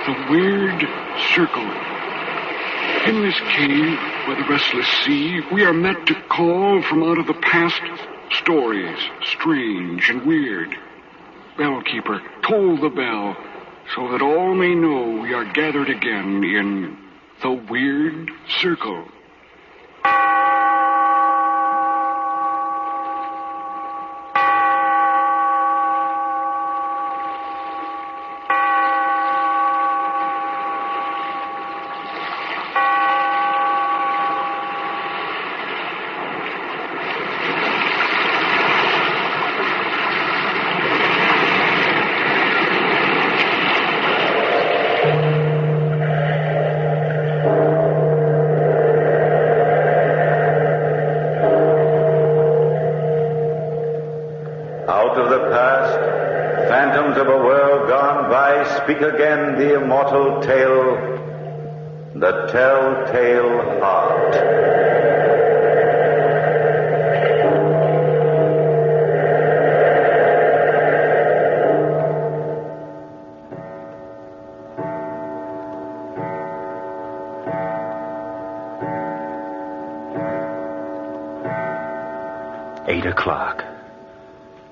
The Weird Circle. In this cave by the restless sea, we are met to call from out of the past stories, strange and weird. Bellkeeper, toll the bell, so that all may know we are gathered again in the Weird Circle. Speak again the immortal tale, the telltale heart.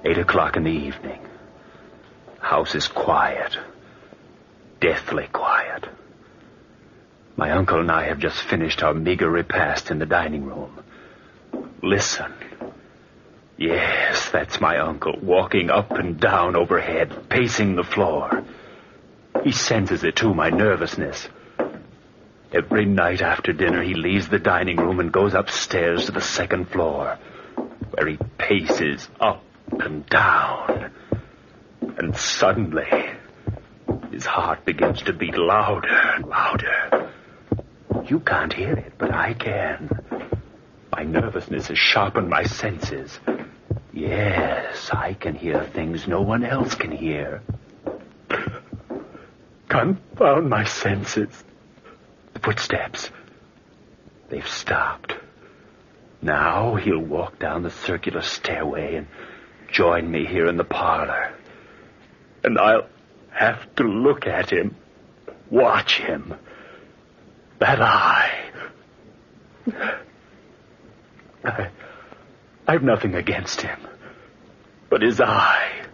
Eight o'clock in the evening. House is quiet. Deathly quiet. My uncle and I have just finished our meager repast in the dining room. Listen. Yes, that's my uncle, walking up and down overhead, pacing the floor. He senses it, too, my nervousness. Every night after dinner, he leaves the dining room and goes upstairs to the second floor, where he paces up and down. And suddenly, his heart begins to beat louder and louder. You can't hear it, but I can. My nervousness has sharpened my senses. Yes, I can hear things no one else can hear. Confound my senses. The footsteps. They've stopped. Now he'll walk down the circular stairway and join me here in the parlor. And I'll have to look at him, watch him. That eye. I've nothing against him. But his eye,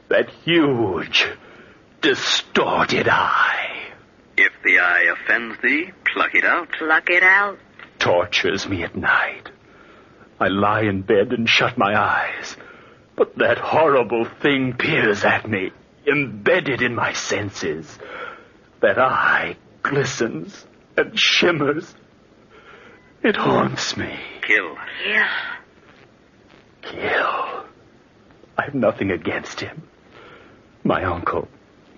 that huge, distorted eye. If the eye offends thee, pluck it out. Pluck it out. Tortures me at night. I lie in bed and shut my eyes. But that horrible thing peers at me, embedded in my senses. That eye glistens and shimmers. It haunts me. Kill. Kill. I've nothing against him. My uncle.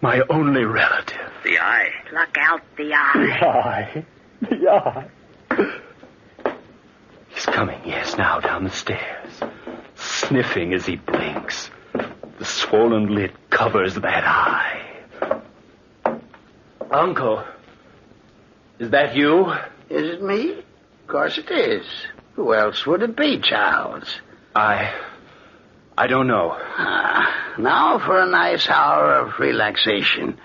My only relative. The eye. Pluck out the eye. The eye. He's coming, yes, now down the stairs. Sniffing as he blinks. The swollen lid covers that eye. Uncle. Is that you? Is it me? Of course it is. Who else would it be, Charles? I don't know. Now for a nice hour of relaxation.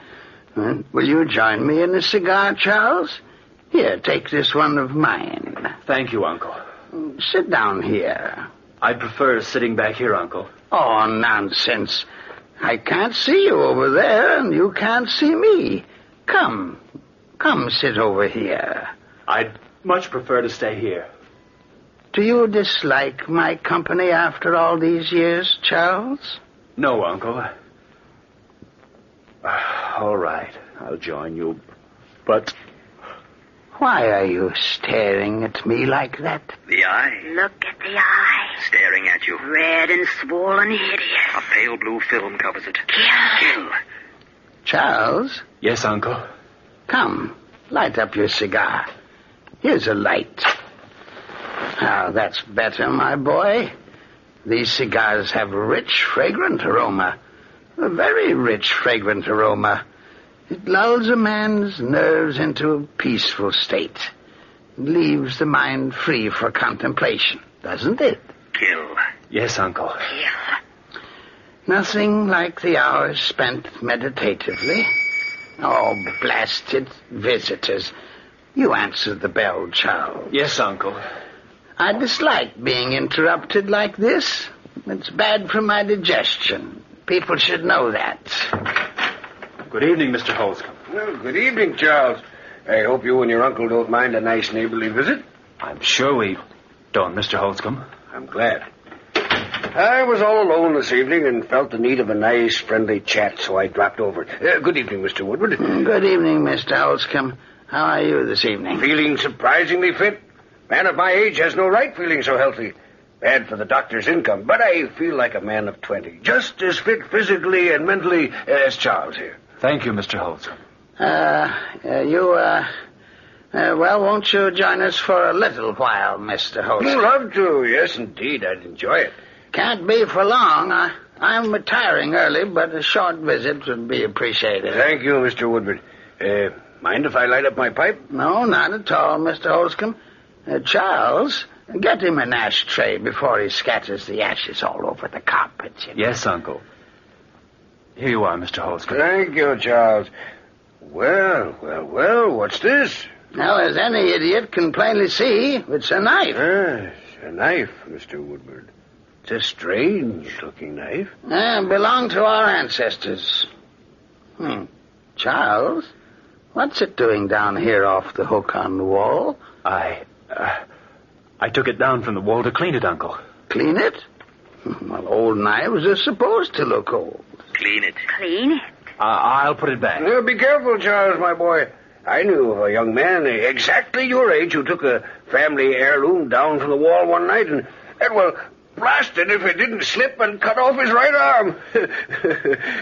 Will you join me in a cigar, Charles? Here, take this one of mine. Thank you, Uncle. Sit down here. I'd prefer sitting back here, Uncle. Oh, nonsense. I can't see you over there, and you can't see me. Come sit over here. I'd much prefer to stay here. Do you dislike my company after all these years, Charles? No, Uncle. All right, I'll join you, but... Why are you staring at me like that? The eye. Look at the eye. Staring at you. Red and swollen hideous. A pale blue film covers it. Kill. Charles? Yes, Uncle? Come, light up your cigar. Here's a light. Now, that's better, my boy. These cigars have a rich, fragrant aroma. A very rich, fragrant aroma. It lulls a man's nerves into a peaceful state. It leaves the mind free for contemplation, doesn't it? Kill. Yes, Uncle. Kill. Nothing like the hours spent meditatively, Oh, blasted visitors. You answer the bell, Charles. Yes, Uncle. I dislike being interrupted like this. It's bad for my digestion. People should know that. Good evening, Mr. Holscomb. Well, good evening, Charles. I hope you and your uncle don't mind a nice neighborly visit. I'm sure we don't, Mr. Holscomb. I'm glad. I was all alone this evening and felt the need of a nice, friendly chat, so I dropped over. Good evening, Mr. Woodward. Good evening, Mr. Holscomb. How are you this evening? Feeling surprisingly fit. Man of my age has no right feeling so healthy. Bad for the doctor's income, but I feel like a man of 20. Just as fit physically and mentally as Charles here. Thank you, Mr. Holscomb. Well, won't you join us for a little while, Mr. Holscomb? Love to. Yes, indeed. I'd enjoy it. Can't be for long. I'm retiring early, but a short visit would be appreciated. Thank you, Mr. Woodward. Mind if I light up my pipe? No, not at all, Mr. Holscomb. Charles, get him an ashtray before he scatters the ashes all over the carpet. Yes, Uncle. Here you are, Mr. Holscomb. Thank you, Charles. Well, what's this? Well, as any idiot can plainly see, it's a knife. Yes, a knife, Mr. Woodward. It's a strange-looking knife. Belonged to our ancestors. Charles, what's it doing down here off the hook on the wall? I took it down from the wall to clean it, Uncle. Clean it? Well, old knives are supposed to look old. Clean it. Clean it? I'll put it back. Be careful, Charles, my boy. I knew of a young man exactly your age who took a family heirloom down from the wall one night and well, blasted if it didn't slip and cut off his right arm.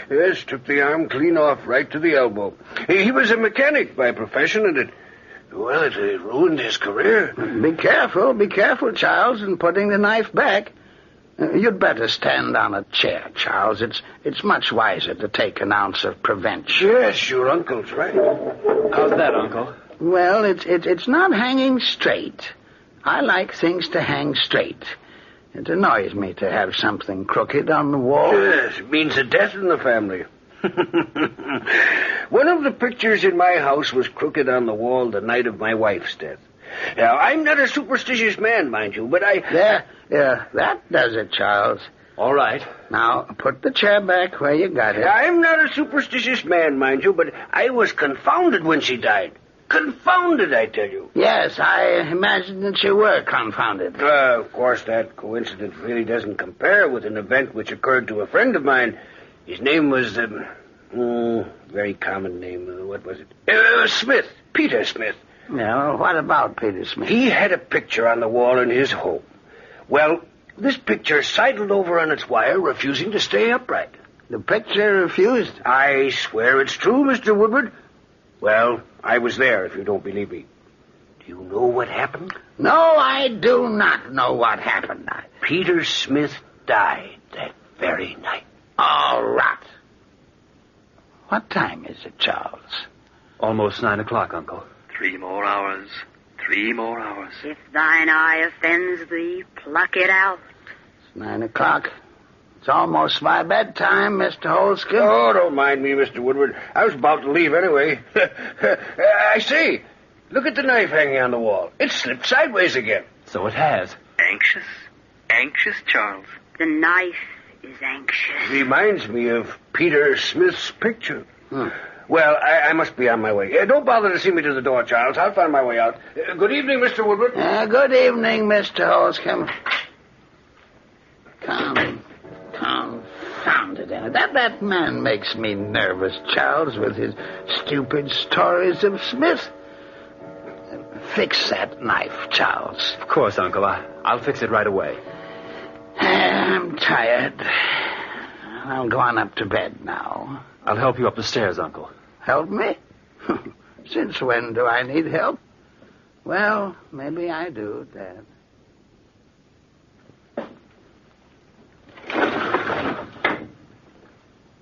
Yes, took the arm clean off right to the elbow. He was a mechanic by profession, and it ruined his career. Be careful, Charles, in putting the knife back. You'd better stand on a chair, Charles. It's much wiser to take an ounce of prevention. Yes, your uncle's right. How's that, Uncle? Well, it's not hanging straight. I like things to hang straight. It annoys me to have something crooked on the wall. Yes, it means a death in the family. One of the pictures in my house was crooked on the wall the night of my wife's death. Now, I'm not a superstitious man, mind you, but Yeah, that does it, Charles. All right. Now, put the chair back where you got it. I'm not a superstitious man, mind you, but I was confounded when she died. Confounded, I tell you. Yes, I imagined that you were confounded. Of course, that coincidence really doesn't compare with an event which occurred to a friend of mine. His name was, very common name. What was it? Smith. Peter Smith. Yeah, well, what about Peter Smith? He had a picture on the wall in his home. Well, this picture sidled over on its wire, refusing to stay upright. The picture refused? I swear it's true, Mr. Woodward. Well, I was there, if you don't believe me. Do you know what happened? No, I do not know what happened. Peter Smith died that very night. All right. What time is it, Charles? Almost 9 o'clock, Uncle. 3 more hours. 3 more hours. If thine eye offends thee, pluck it out. It's 9 o'clock. It's almost my bedtime, Mr. Holscomb. Oh, don't mind me, Mr. Woodward. I was about to leave anyway. I say, look at the knife hanging on the wall. It slipped sideways again. So it has. Anxious? Anxious, Charles. The knife is anxious. Reminds me of Peter Smith's picture. Well, I must be on my way. Don't bother to see me to the door, Charles. I'll find my way out. Good evening, Mr. Woodward. Good evening, Mr. Holscomb. Confounded. That man makes me nervous, Charles, with his stupid stories of Smith. Fix that knife, Charles. Of course, Uncle. I'll fix it right away. I'm tired. I'll go on up to bed now. I'll help you up the stairs, Uncle. Help me? Since when do I need help? Well, maybe I do, Dad.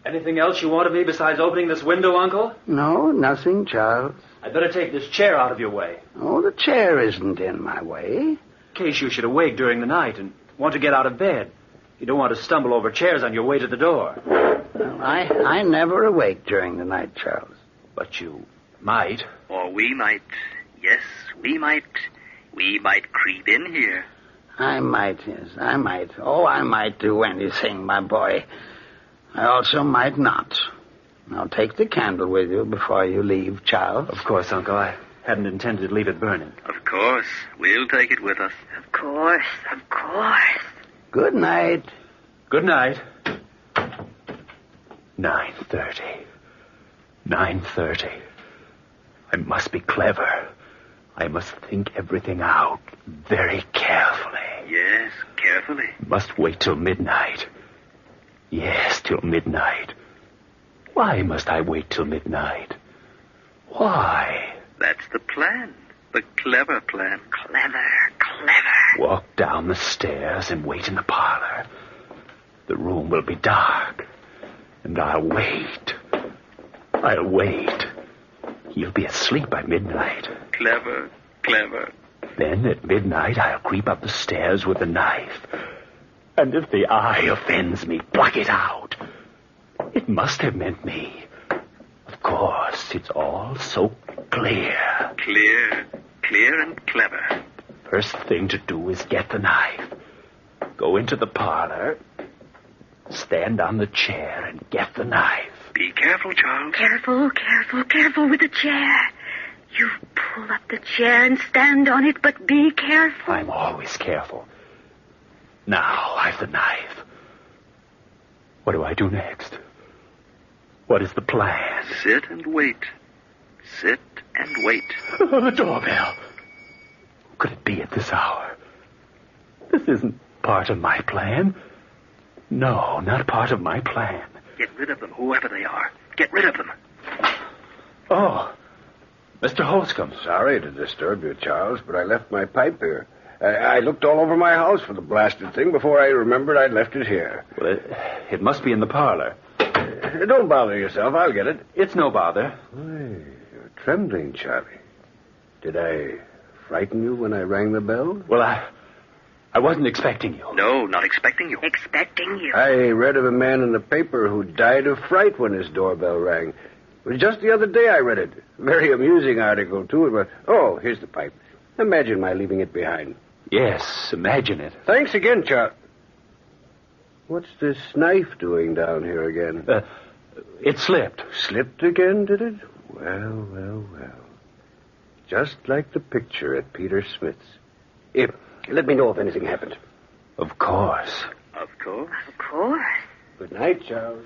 Anything else you want of me besides opening this window, Uncle? No, nothing, Charles. I'd better take this chair out of your way. Oh, the chair isn't in my way. In case you should awake during the night and want to get out of bed. You don't want to stumble over chairs on your way to the door. Well, I never awake during the night, Charles. But you might. Or we might. Yes, we might. We might creep in here. I might, yes, I might. Oh, I might do anything, my boy. I also might not. Now, take the candle with you before you leave, Charles. Of course, Uncle. I hadn't intended to leave it burning. Of course. We'll take it with us. Of course, of course. Good night. Good night. 9:30. 9:30. I must be clever. I must think everything out very carefully. Yes, carefully. Must wait till midnight. Yes, till midnight. Why must I wait till midnight? Why? That's the plan. The clever plan. Clever, clever. Walk down the stairs and wait in the parlor. The room will be dark. And I'll wait. I'll wait. He'll be asleep by midnight. Clever, clever. Then at midnight I'll creep up the stairs with a knife. And if the eye offends me, pluck it out. It must have meant me. Of course, it's all so clear. Clear and clever. First thing to do is get the knife. Go into the parlor. Stand on the chair and get the knife. Be careful, Charles. Careful, careful, careful with the chair. You pull up the chair and stand on it, but be careful. I'm always careful. Now I've the knife. What do I do next? What is the plan? Sit and wait. Sit and wait. The doorbell. Who could it be at this hour? This isn't part of my plan. No, not part of my plan. Get rid of them, whoever they are. Get rid of them. Oh, Mr. Holscomb. Sorry to disturb you, Charles, but I left my pipe here. I looked all over my house for the blasted thing before I remembered I'd left it here. Well, it must be in the parlor. Don't bother yourself. I'll get it. It's no bother. Why, you're trembling, Charlie. Did I frighten you when I rang the bell? Well, I wasn't expecting you. No, not expecting you. Expecting you. I read of a man in the paper who died of fright when his doorbell rang. It was just the other day I read it. Very amusing article, too. But, oh, here's the pipe. Imagine my leaving it behind. Yes, imagine it. Thanks again, Charles. What's this knife doing down here again? It slipped. Slipped again, did it? Well, well, well. Just like the picture at Peter Smith's. Let me know if anything happened. Of course. Of course. Of course. Good night, Charles.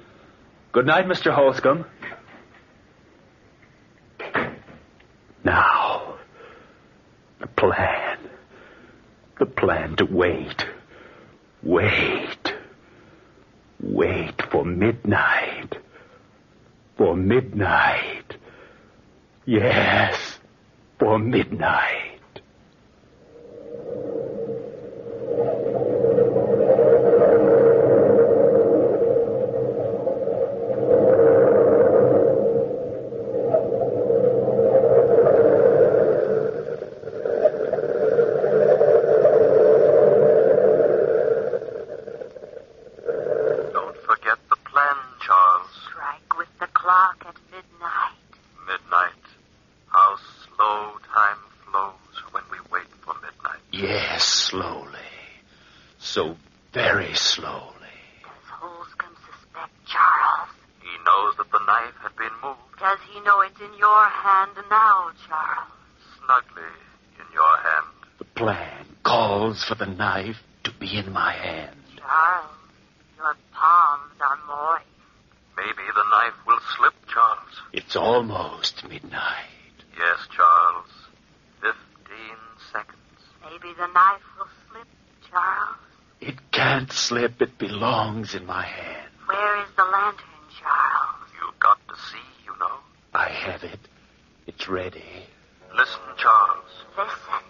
Good night, Mr. Holscomb. Now, the plan. The plan to wait. Wait. Wait for midnight. For midnight. Yes, for midnight. So very slowly. Does Holscomb suspect Charles? He knows that the knife had been moved. Does he know it's in your hand now, Charles? Snugly in your hand. The plan calls for the knife to be in my hand. Charles, your palms are moist. Maybe the knife will slip, Charles. It's almost midnight. Yes, Charles. 15 seconds. Maybe the knife will slip, Charles. It can't slip. It belongs in my hand. Where is the lantern, Charles? You've got to see, you know. I have it. It's ready. Listen, Charles. Listen.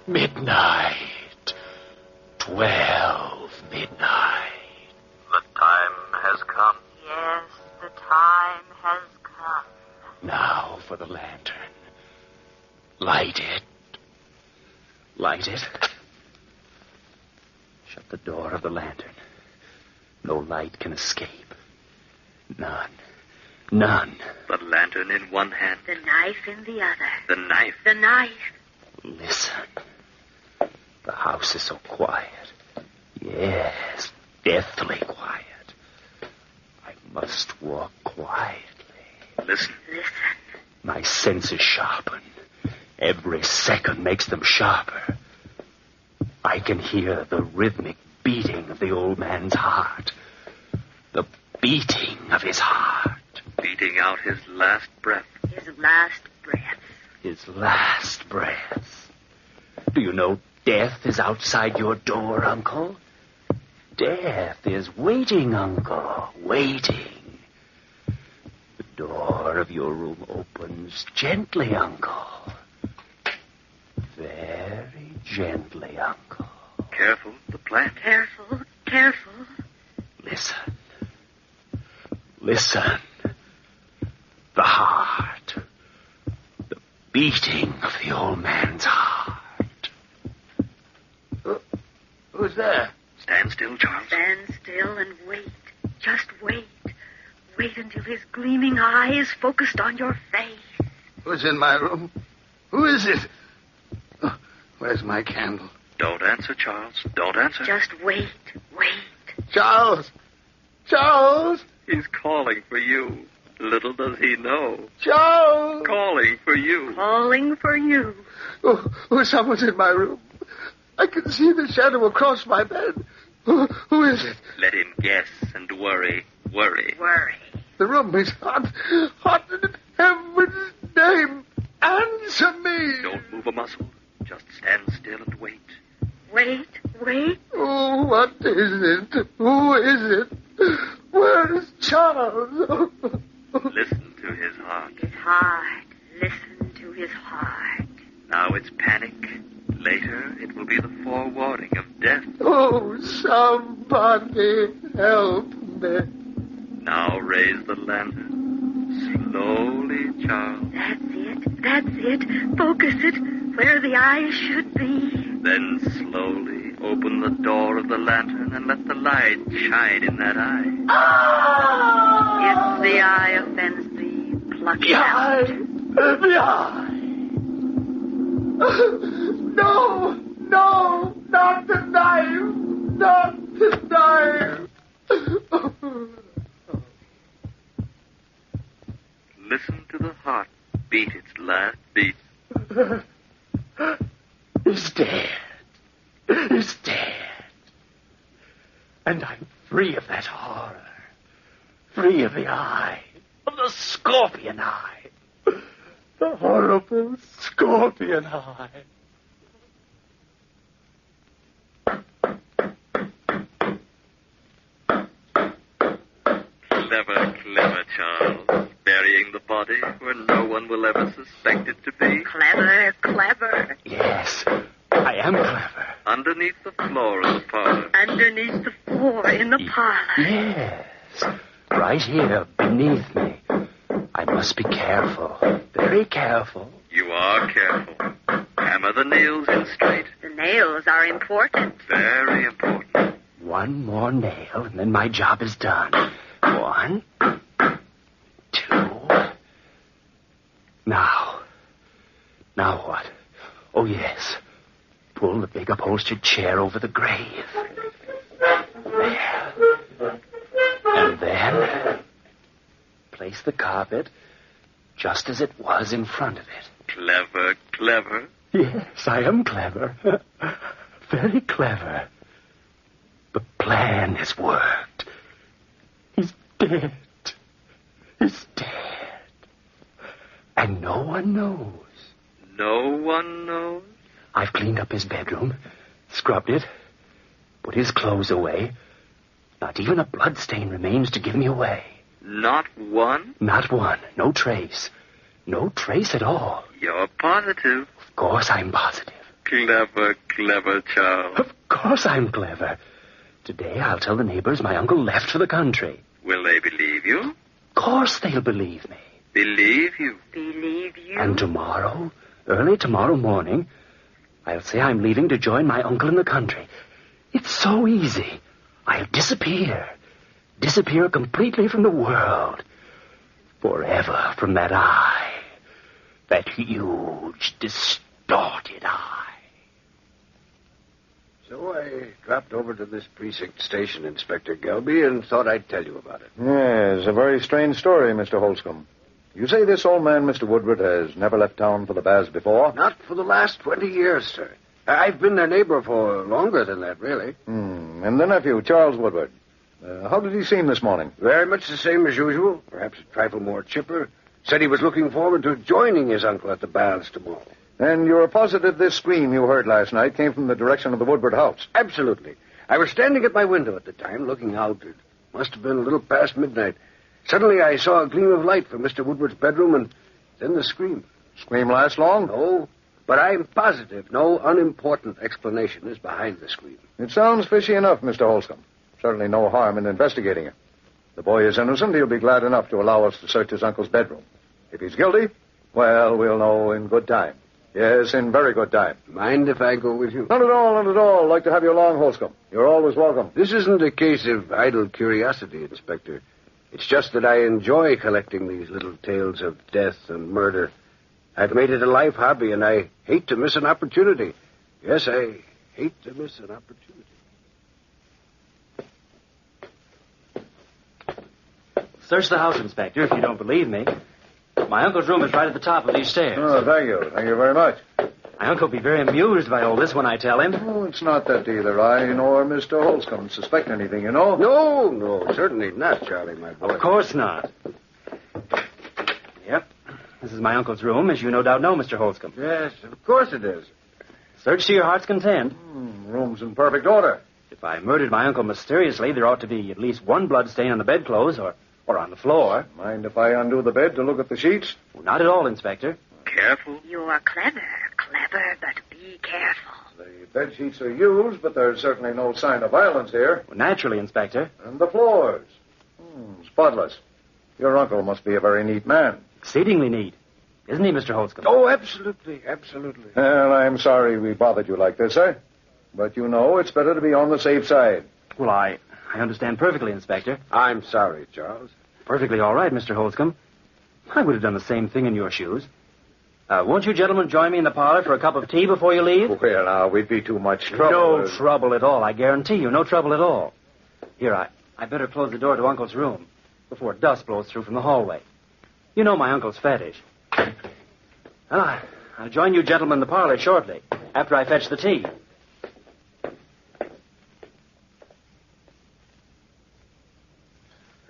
Midnight. 12 midnight. The time has come. Yes, the time has come. Now for the lantern. Light it. Light it. Shut the door of the lantern. No light can escape. None. None. The lantern in one hand. The knife in the other. The knife. The knife. Listen. The house is so quiet. Yes, deathly quiet. I must walk quietly. Listen. Listen. My senses sharpen. Every second makes them sharper. I can hear the rhythmic beating of the old man's heart. The beating of his heart. Beating out his last breath. His last breath. His last breath. Do you know death is outside your door, Uncle? Death is waiting, Uncle. Waiting. The door of your room opens gently, Uncle. Very gently, Uncle. Careful, the plant. Careful, careful. Listen. Listen. The heart. The beating of the old man's heart. Who's there? Stand still, Charles. Stand still and wait. Just wait. Wait until his gleaming eye is focused on your face. Who's in my room? Who is it? Oh, where's my candle? Don't answer, Charles. Don't answer. Just wait. Wait. Charles! Charles! He's calling for you. Little does he know. Charles! Calling for you. Calling for you. Oh, someone's in my room. I can see the shadow across my bed. Who is it? Let him guess and worry. Worry. Worry. The room is hot. Hot in heaven's name. Answer me. Don't move a muscle. Just stand still and wait. Wait. Wait. Oh, what is it? Who is it? Where is Charles? Listen to his heart. His heart. Listen to his heart. Now it's panic. Later, it will be the forewarning of death. Oh, somebody help me. Now raise the lantern. Slowly, Charles. That's it. That's it. Focus it where the eyes should be. Then slowly open the door of the lantern and let the light shine in that eye. If the eye offends thee, pluck it out. The eye. No, no, not the knife. Not the knife. Listen to the heart beat its last beat. He's dead. He's dead. And I'm free of that horror. Free of the eye. Of the scorpion eye. The horrible scorpion eye. Clever, clever, Charles. Burying the body where no one will ever suspect it to be. Clever, clever. Yes, I am clever. Underneath the floor of the parlor. Underneath the floor in the parlor. Yes, right here beneath me. I must be careful, very careful. You are careful. Hammer the nails in straight. The nails are important. Very important. One more nail, and then my job is done. 1, 2. Now what? Oh, yes. Pull the big upholstered chair over the grave. There. And then place the carpet just as it was in front of it. Clever, clever. Yes, I am clever. Very clever. The plan has worked. He's dead. He's dead. And no one knows. No one knows? I've cleaned up his bedroom, scrubbed it, put his clothes away. Not even a bloodstain remains to give me away. Not one? Not one. No trace. No trace at all. You're positive. Of course I'm positive. Clever, clever, Charles. Of course I'm clever. Today I'll tell the neighbors my uncle left for the country. Will they believe you? Of course they'll believe me. Believe you? Believe you? And tomorrow, early tomorrow morning, I'll say I'm leaving to join my uncle in the country. It's so easy. I'll disappear. Disappear completely from the world. Forever from that eye. That huge, distorted eye. So I dropped over to this precinct station, Inspector Gelby, and thought I'd tell you about it. Yes, a very strange story, Mr. Holscomb. You say this old man, Mr. Woodward, has never left town for the baths before? Not for the last 20 years, sir. I've been their neighbor for longer than that, really. And the nephew, Charles Woodward. How did he seem this morning? Very much the same as usual, perhaps a trifle more chipper. Said he was looking forward to joining his uncle at the baths tomorrow. And you're positive this scream you heard last night came from the direction of the Woodward house? Absolutely. I was standing at my window at the time, looking out. It must have been a little past midnight. Suddenly I saw a gleam of light from Mr. Woodward's bedroom, and then the scream. Scream last long? No, but I'm positive no unimportant explanation is behind the scream. It sounds fishy enough, Mr. Holscomb. Certainly no harm in investigating it. The boy is innocent. He'll be glad enough to allow us to search his uncle's bedroom. If he's guilty, well, we'll know in good time. Yes, in very good time. Mind if I go with you? Not at all, not at all. I'd like to have you along, Holscomb. You're always welcome. This isn't a case of idle curiosity, Inspector. It's just that I enjoy collecting these little tales of death and murder. I've made it a life hobby, and I hate to miss an opportunity. Yes, I hate to miss an opportunity. Search the house, Inspector, if you don't believe me. My uncle's room is right at the top of these stairs. Oh, thank you. Thank you very much. My uncle will be very amused by all this when I tell him. Oh, it's not that either. I nor Mr. Holscomb suspect anything, you know. No, certainly not, Charlie, my boy. Of course not. Yep. This is my uncle's room, as you no doubt know, Mr. Holscomb. Yes, of course it is. Search to your heart's content. Room's in perfect order. If I murdered my uncle mysteriously, there ought to be at least one blood stain on the bedclothes or on the floor. Mind if I undo the bed to look at the sheets? Well, not at all, Inspector. Careful. You're clever, but be careful. The bed sheets are used, but there's certainly no sign of violence here. Well, naturally, Inspector. And the floors. Spotless. Your uncle must be a very neat man. Exceedingly neat. Isn't he, Mr. Holscomb? Oh, absolutely. Well, I'm sorry we bothered you like this, sir. But you know it's better to be on the safe side. Well, I understand perfectly, Inspector. I'm sorry, Charles. Perfectly all right, Mr. Holscomb. I would have done the same thing in your shoes. Won't you gentlemen join me in the parlor for a cup of tea before you leave? Well, now, we'd be too much trouble. No trouble at all, I guarantee you. No trouble at all. Here, I better close the door to Uncle's room before dust blows through from the hallway. You know my uncle's fetish. Well, I'll join you gentlemen in the parlor shortly, after I fetch the tea.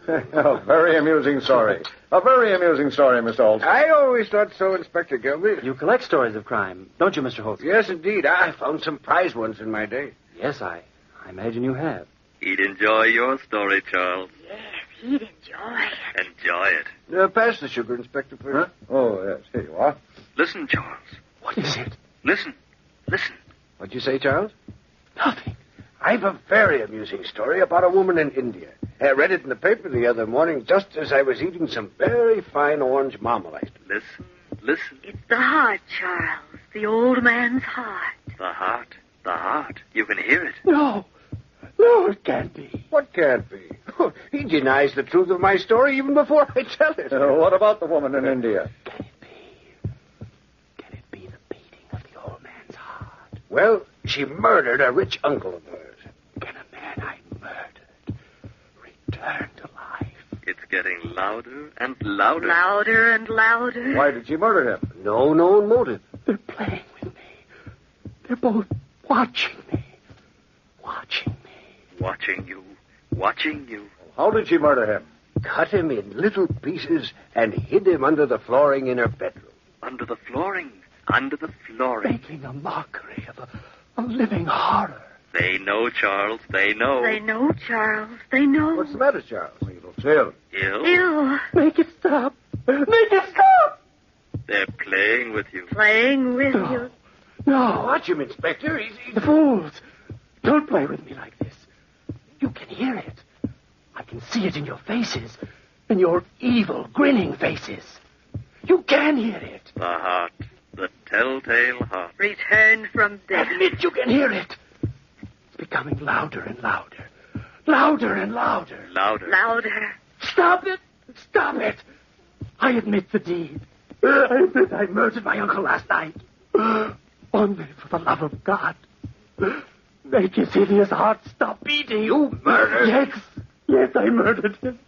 A very amusing story. A very amusing story, Mr. Holscomb. I always thought so, Inspector Gilby. You collect stories of crime, don't you, Mr. Holscomb? Yes, indeed. I found some prize ones in my day. Yes, I imagine you have. He'd enjoy your story, Charles. Yes, he'd enjoy it. Enjoy it. Pass the sugar, Inspector, please. Huh? Oh, yes. Here you are. Listen, Charles. What is it? Listen. What'd you say, Charles? Nothing. I've a very amusing story about a woman in India. I read it in the paper the other morning just as I was eating some very fine orange marmalade. Listen. It's the heart, Charles. The old man's heart. The heart. You can hear it. No, it can't be. What can't be? He denies the truth of my story even before I tell it. What about the woman in India? Can it be the beating of the old man's heart? Well, she murdered a rich uncle of hers. Can a man I murdered return to life? It's getting louder and louder. Louder and louder. Why did she murder him? No known motive. They're playing with me. They're both watching me. Watching you. How did she murder him? Cut him in little pieces and hid him under the flooring in her bedroom. Under the flooring. Making a mockery of a living horror. They know, Charles. They know. They know, Charles. They know. What's the matter, Charles? He looks ill. Ill. Make it stop. Make it stop. They're playing with you. Playing with you. No. Watch him, Inspector. He's... The fools. Don't play with me like this. You can hear it. I can see it in your faces. In your evil, grinning faces. You can hear it. The heart. The telltale heart. Returned from death. Admit you can hear it. becoming louder and louder. Louder and louder. Louder. Louder. Stop it! Stop it! I admit the deed. I admit I murdered my uncle last night. Only for the love of God. Make his hideous heart stop beating. You murdered? Yes, I murdered him.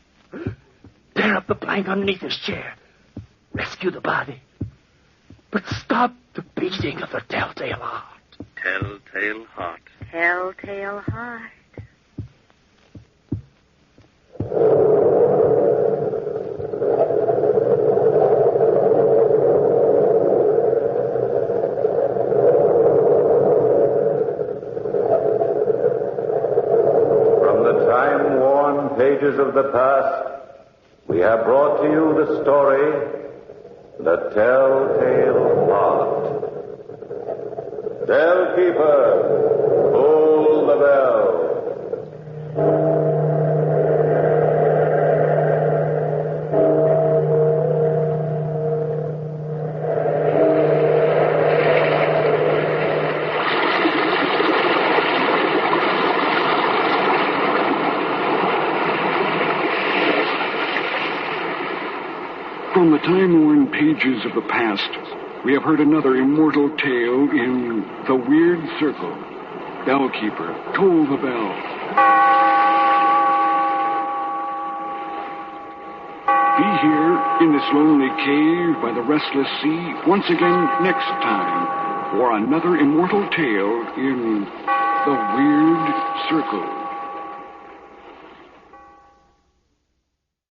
Tear up the plank underneath his chair. Rescue the body. But stop the beating of the telltale heart. Telltale heart. Telltale heart. From the time-worn pages of the past, we have brought to you the story, The Telltale Heart. Bellkeeper, pull the bell. From the time-worn pages of the past, we have heard another immortal tale in The Weird Circle. Bellkeeper, toll the bell. Be here in this lonely cave by the restless sea once again next time for another immortal tale in The Weird Circle.